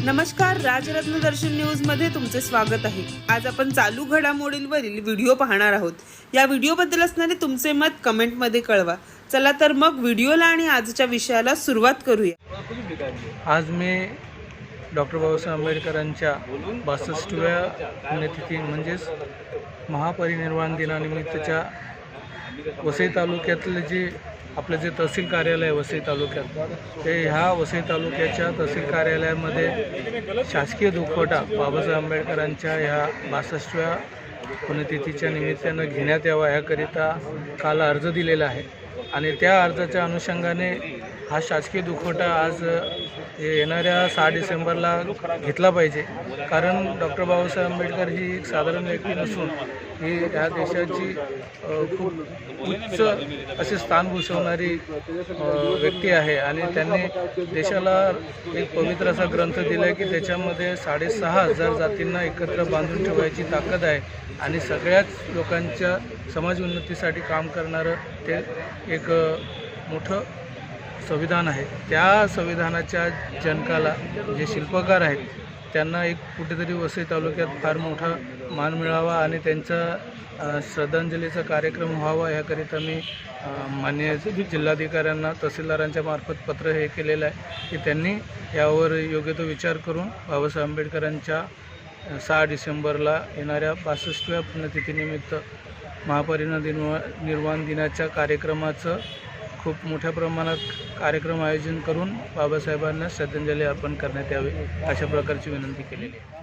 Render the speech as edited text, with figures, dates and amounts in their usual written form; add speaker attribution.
Speaker 1: नमस्कार, राजरत्न दर्शन न्यूज मध्ये तुमचे स्वागत आहे। आज आपण चालू घडामोडींवरील व्हिडिओ पाहणार आहोत। या व्हिडिओबद्दल असणारे तुमचे मत कमेंट मध्ये कळवा। चला तर मग व्हिडिओला आणि आजच्या विषयाला सुरुवात करूया।
Speaker 2: आज मी डॉक्टर बाबासाहेब आंबेडकरांच्या 62व्या पुण्यतिथी म्हणजेच महापरिनिर्वाण दिनानिमित्तच्या वसई तालुक्यातले जे आपलं जे तहसील कार्यालय आहे वसई तालुक्यात ते ह्या वसई तालुक्याच्या तहसील कार्यालयामध्ये शासकीय दुखवटा बाबासाहेब आंबेडकरांच्या ह्या 62व्या पुण्यतिथीच्या निमित्तानं घेण्यात यावा याकरिता काल अर्ज दिलेला आहे आणि त्या अर्जाच्या अनुषंगाने हा शासकीय दुखवटा आज येणाऱ्या 6 डिसेंबरला घेतला पाहिजे। कारण डॉक्टर बाबासाहेब आंबेडकर ही एक साधारण व्यक्ती नसून ही या देशाची खूप उच्च असे स्थान भूषवणारी व्यक्ती आहे आणि त्यांनी देशाला एक पवित्र असा ग्रंथ दिला आहे की त्याच्यामध्ये 6,500 जातींना एकत्र बांधून ठेवायची ताकद आहे आणि सगळ्याच लोकांच्या समाज उन्नतीसाठी काम करणारं ते एक मोठं संविधान आहे। त्या संविधानाच्या जनकाला जे शिल्पकार आहेत त्यांना एक कुठेतरी वसई तालुक्यात फार मोठा मान मिळावा आणि त्यांचा श्रद्धांजलीचा कार्यक्रम व्हावा याकरिता मी माननीय जिल्हाधिकाऱ्यांना तहसीलदारांच्या मार्फत पत्र हे केलेलं आहे की त्यांनी यावर योग्य तो विचार करून बाबासाहेब आंबेडकरांच्या 6 डिसेंबरला येणाऱ्या 62व्या पुण्यतिथीनिमित्त महापरिनिर्वाण दिनाच्या कार्यक्रमाचं खूप मोठ्या प्रमाणात कार्यक्रम आयोजन करून बाबासाहेबांना श्रद्धांजली अर्पण करण्यात यावी अशा प्रकारची विनंती केलेली आहे।